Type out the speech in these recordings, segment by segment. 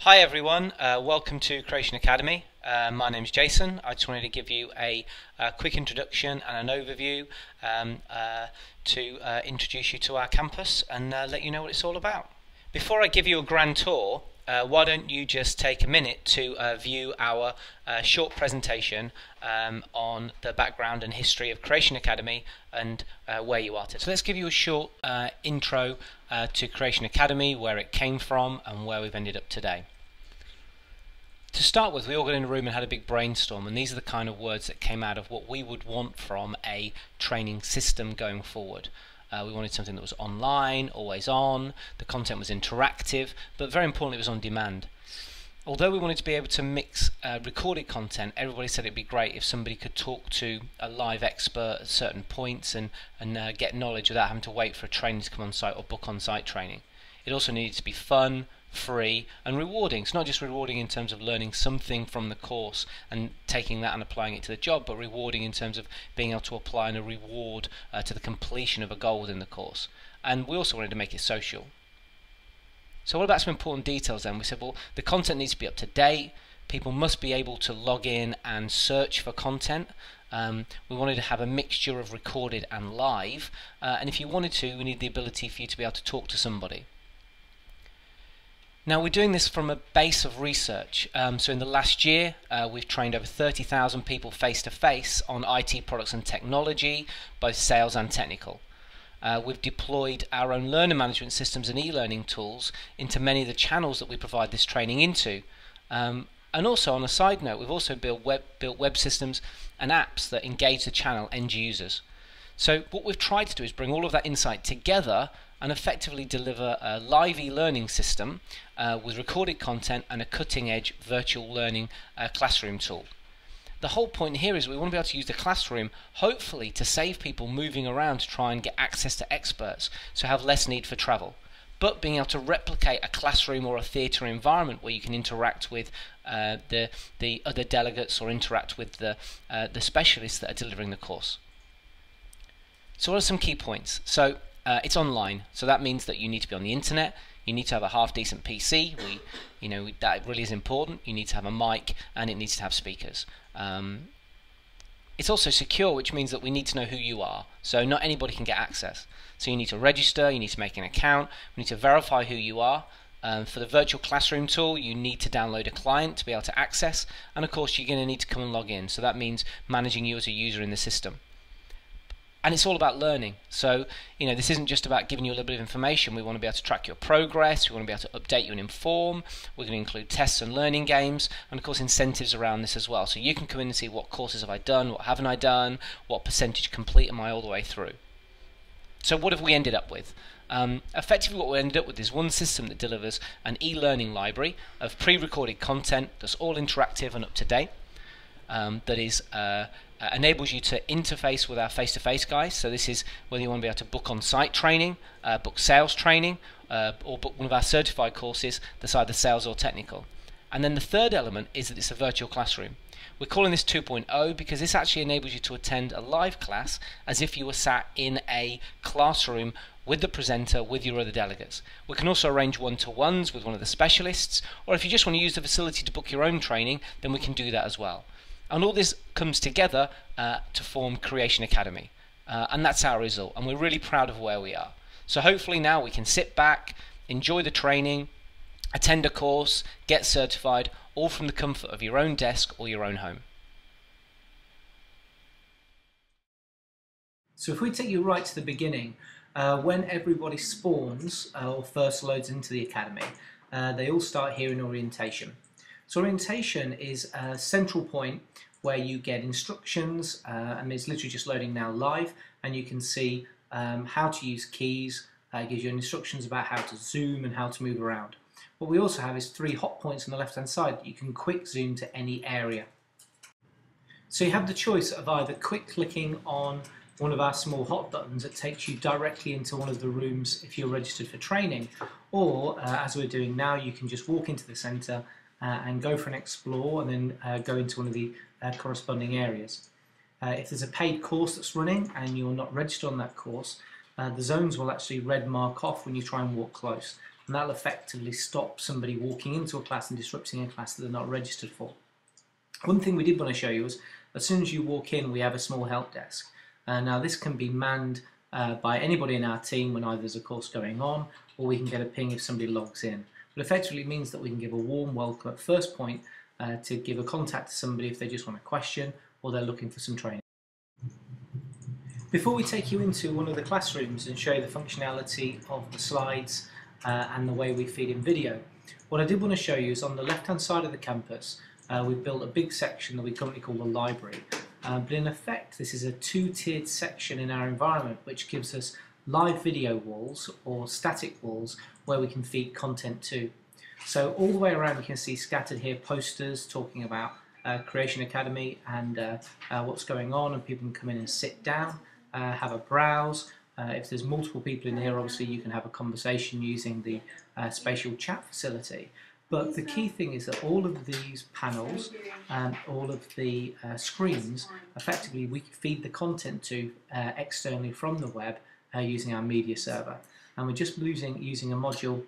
Hi everyone, welcome to Creation Academy. My name's Jason. I just wanted to give you a quick introduction and an overview to introduce you to our campus and let you know what it's all about. Before I give you a grand tour, why don't you just take a minute to view our short presentation on the background and history of Creation Academy and where you are today. So let's give you a short intro to Creation Academy, where it came from and where we've ended up today. To start with, we all got in a room and had a big brainstorm, and these are the kind of words that came out of what we would want from a training system going forward. We wanted something that was online, always on, the content was interactive, but very importantly it was on demand. Although we wanted to be able to mix recorded content, everybody said it'd be great if somebody could talk to a live expert at certain points and get knowledge without having to wait for a trainer to come on site or book on site training. It also needed to be fun, free and rewarding. It's not just rewarding in terms of learning something from the course and taking that and applying it to the job, but rewarding in terms of being able to apply and a reward to the completion of a goal within the course. And we also wanted to make it social. So what about some important details then? We said, well, the content needs to be up to date. People must be able to log in and search for content. We wanted to have a mixture of recorded and live, and if you wanted to, we need the ability for you to be able to talk to somebody. Now we're doing this from a base of research, so in the last year we've trained over 30,000 people face-to-face on IT products and technology, both sales and technical. We've deployed our own learner management systems and e-learning tools into many of the channels that we provide this training into. And also, on a side note, we've also built web systems and apps that engage the channel end users. So what we've tried to do is bring all of that insight together and effectively deliver a live e-learning system with recorded content and a cutting-edge virtual learning classroom tool. The whole point here is we want to be able to use the classroom, hopefully, to save people moving around to try and get access to experts, so have less need for travel. But being able to replicate a classroom or a theatre environment where you can interact with the other delegates or interact with the specialists that are delivering the course. So what are some key points? So it's online, so that means that you need to be on the internet. You need to have a half-decent PC. That really is important. You need to have a mic, and it needs to have speakers. It's also secure, which means that we need to know who you are. So not anybody can get access. So you need to register. You need to make an account. We need to verify who you are. For the virtual classroom tool, you need to download a client to be able to access, and of course you're going to need to come and log in. So that means managing you as a user in the system. And it's all about learning. So, this isn't just about giving you a little bit of information. We want to be able to track your progress. We want to be able to update you and inform. We're going to include tests and learning games, and of course incentives around this as well. So you can come in and see what courses have I done, what haven't I done, what percentage complete am I all the way through. So what have we ended up with? Effectively what we ended up with is one system that delivers an e-learning library of pre-recorded content that's all interactive and up to date. That is enables you to interface with our face-to-face guys. So this is whether you want to be able to book on-site training, book sales training, or book one of our certified courses that's either sales or technical. And then the third element is that it's a virtual classroom. We're calling this 2.0 because this actually enables you to attend a live class as if you were sat in a classroom with the presenter, with your other delegates. We can also arrange one-to-ones with one of the specialists, or if you just want to use the facility to book your own training, then we can do that as well. And all this comes together to form Creation Academy. And that's our result. And we're really proud of where we are. So hopefully now we can sit back, enjoy the training, attend a course, get certified, all from the comfort of your own desk or your own home. So if we take you right to the beginning, when everybody spawns or first loads into the Academy, they all start here in orientation. So orientation is a central point where you get instructions, and it's literally just loading now live, and you can see how to use keys. It gives you instructions about how to zoom and how to move around. What we also have is 3 hot points on the left hand side that you can quick zoom to any area. So you have the choice of either quick clicking on one of our small hot buttons that takes you directly into one of the rooms if you're registered for training, or as we're doing now, you can just walk into the centre and go for an explore and then go into one of the corresponding areas. If there's a paid course that's running and you're not registered on that course, the zones will actually red mark off when you try and walk close. and that'll effectively stop somebody walking into a class and disrupting a class that they're not registered for. One thing we did want to show you is, as soon as you walk in, we have a small help desk. Now this can be manned by anybody in our team when either there's a course going on, or we can get a ping if somebody logs in. But effectively it means that we can give a warm welcome at first point to give a contact to somebody if they just want a question or they're looking for some training. Before we take you into one of the classrooms and show you the functionality of the slides and the way we feed in video, what I did want to show you is on the left hand side of the campus we've built a big section that we currently call the library. But in effect this is a two-tiered section in our environment which gives us live video walls or static walls where we can feed content to. So all the way around you can see scattered here posters talking about Creation Academy and what's going on, and people can come in and sit down, have a browse. If there's multiple people in here, obviously you can have a conversation using the spatial chat facility. But the key thing is that all of these panels and all of the screens, effectively we feed the content to externally from the web using our media server. And we're just using a module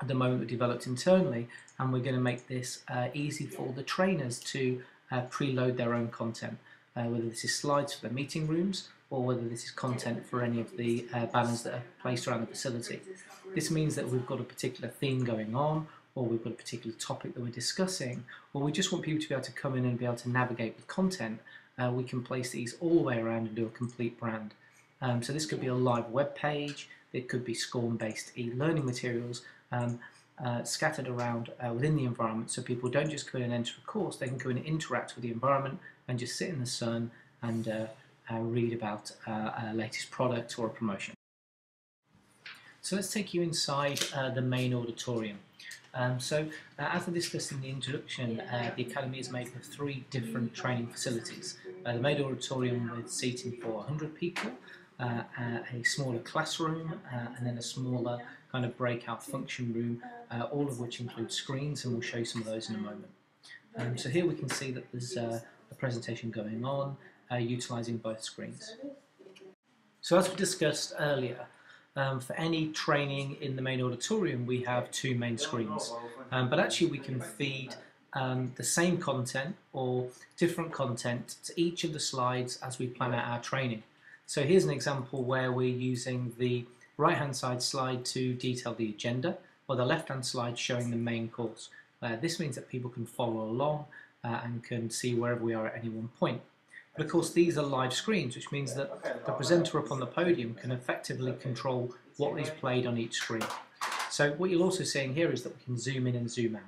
at the moment we developed internally, and we're going to make this easy for the trainers to preload their own content, whether this is slides for the meeting rooms or whether this is content for any of the banners that are placed around the facility. This means that we've got a particular theme going on, or we've got a particular topic that we're discussing, or we just want people to be able to come in and be able to navigate with content. We can place these all the way around and do a complete brand. So this could be a live web page, it could be SCORM-based e-learning materials scattered around within the environment, so people don't just come in and enter a course, they can come in and interact with the environment and just sit in the sun and read about a latest product or a promotion. So let's take you inside the main auditorium. As I discussed in the introduction, the Academy is made up of 3 different training facilities. The main auditorium with seating for 100 people, a smaller classroom, and then a smaller kind of breakout function room, all of which include screens, and we'll show you some of those in a moment. So here we can see that there's a presentation going on, utilising both screens. So as we discussed earlier, for any training in the main auditorium we have 2 main screens, but actually we can feed the same content or different content to each of the slides as we plan out our training. So here's an example where we're using the right hand side slide to detail the agenda, or the left hand slide showing the main course. This means that people can follow along and can see wherever we are at any one point. But of course these are live screens, which means that the presenter up on the podium can effectively control what is played on each screen. So what you're also seeing here is that we can zoom in and zoom out.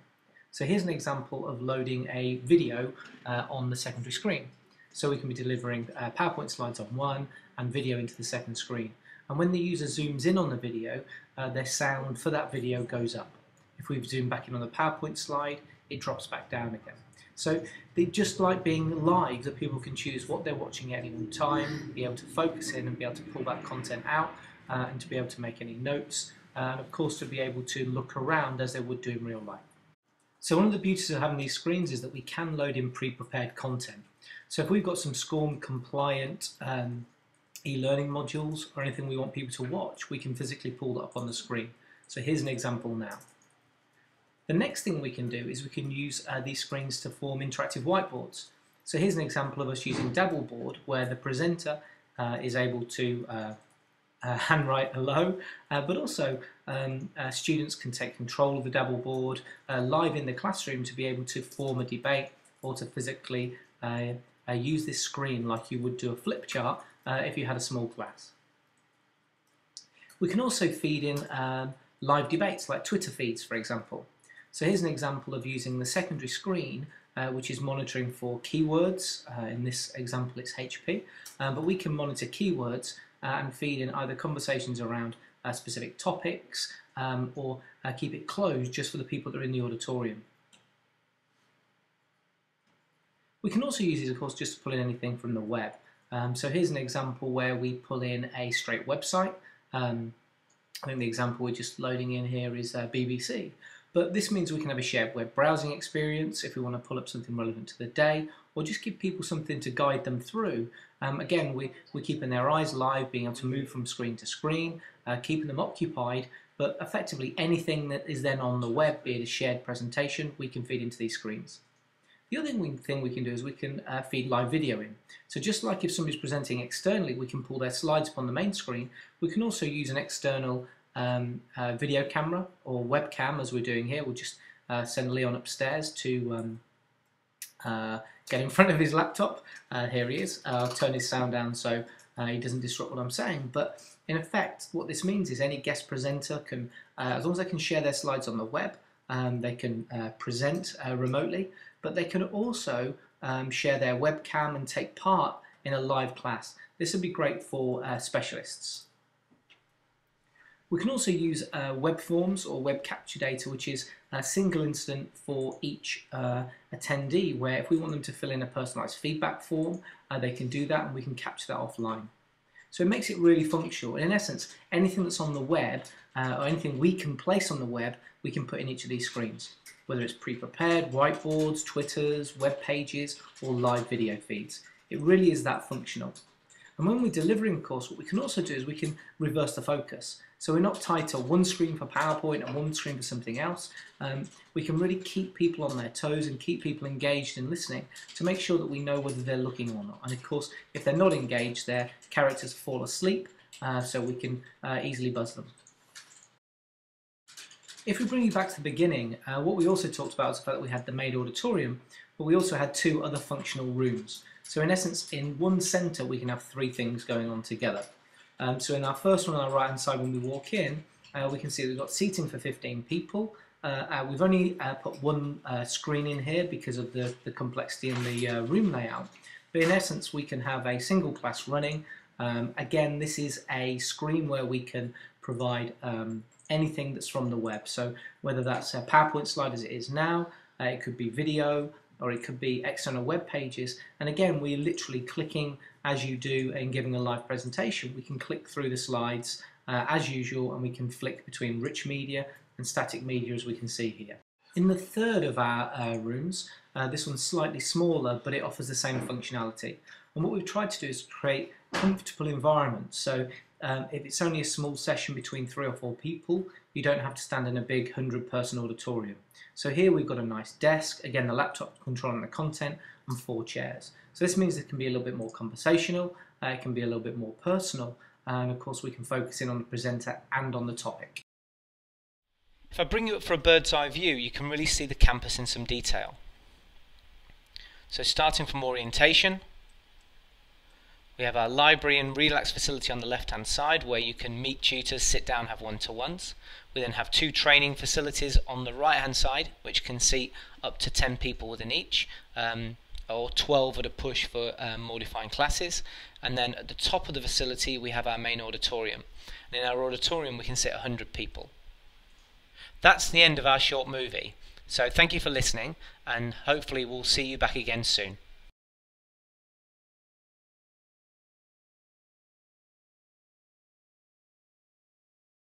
So here's an example of loading a video on the secondary screen. So we can be delivering PowerPoint slides on one and video into the second screen. And when the user zooms in on the video, their sound for that video goes up. If we zoom back in on the PowerPoint slide, it drops back down again. So they just like being live, that people can choose what they're watching at any one time, be able to focus in and be able to pull that content out, and to be able to make any notes, and of course to be able to look around as they would do in real life. So one of the beauties of having these screens is that we can load in pre-prepared content. So if we've got some SCORM compliant e-learning modules or anything we want people to watch, we can physically pull that up on the screen. So here's an example now. The next thing we can do is we can use these screens to form interactive whiteboards. So here's an example of us using Dabbleboard, where the presenter is able to handwrite hello, but also students can take control of the Dabbleboard live in the classroom to be able to form a debate or to physically use this screen like you would do a flip chart if you had a small class. We can also feed in live debates like Twitter feeds, for example. So here's an example of using the secondary screen, which is monitoring for keywords. In this example it's HP, but we can monitor keywords and feed in either conversations around specific topics or keep it closed just for the people that are in the auditorium. We can also use these, of course, just to pull in anything from the web. So here's an example where we pull in a straight website. I think the example we're just loading in here is BBC. But this means we can have a shared web browsing experience if we want to pull up something relevant to the day, or just give people something to guide them through. Again, we're keeping their eyes live, being able to move from screen to screen, keeping them occupied, but effectively anything that is then on the web, be it a shared presentation, we can feed into these screens. The other thing we can do is we can feed live video in. So just like if somebody's presenting externally, we can pull their slides up on the main screen, we can also use an external video camera or webcam, as we're doing here. We'll just send Leon upstairs to get in front of his laptop. Here he is. I'll turn his sound down so he doesn't disrupt what I'm saying. But in effect, what this means is any guest presenter can, as long as they can share their slides on the web, they can present remotely, but they can also share their webcam and take part in a live class. This would be great for specialists. We can also use web forms or web capture data, which is a single incident for each attendee, where if we want them to fill in a personalised feedback form, they can do that and we can capture that offline. So it makes it really functional. In essence, anything that's on the web or anything we can place on the web, we can put in each of these screens, whether it's pre-prepared, whiteboards, Twitters, web pages, or live video feeds. It really is that functional. And when we're delivering a course, what we can also do is we can reverse the focus. So we're not tied to one screen for PowerPoint and one screen for something else. We can really keep people on their toes and keep people engaged and listening to make sure that we know whether they're looking or not. And of course, if they're not engaged, their characters fall asleep, so we can easily buzz them. If we bring you back to the beginning, what we also talked about was the fact that we had the main auditorium, but we also had two other functional rooms. So in essence, in one centre, we can have three things going on together. So in our first one on our right hand side when we walk in, we can see that we've got seating for 15 people. We've only put one screen in here because of the complexity in the room layout. But in essence, we can have a single class running. Again, this is a screen where we can provide anything that's from the web. So whether that's a PowerPoint slide as it is now, it could be video, or it could be external web pages. And again, we're literally clicking as you do in giving a live presentation. We can click through the slides as usual, and we can flick between rich media and static media, as we can see here. In the third of our rooms, this one's slightly smaller, but it offers the same functionality. And what we've tried to do is create comfortable environments. So if it's only a small session between 3 or 4 people, you don't have to stand in a big 100-person auditorium. So here we've got a nice desk, again the laptop controlling the content, and 4 chairs. So this means it can be a little bit more conversational, it can be a little bit more personal, and of course we can focus in on the presenter and on the topic. If I bring you up for a bird's eye view, you can really see the campus in some detail. So starting from orientation, we have our library and relax facility on the left hand side where you can meet tutors, sit down, have one-to-ones. We then have 2 training facilities on the right hand side which can seat up to 10 people within each, or 12 at a push for more defined classes. And then at the top of the facility we have our main auditorium. And in our auditorium we can sit 100 people. That's the end of our short movie. So thank you for listening, and hopefully we'll see you back again soon.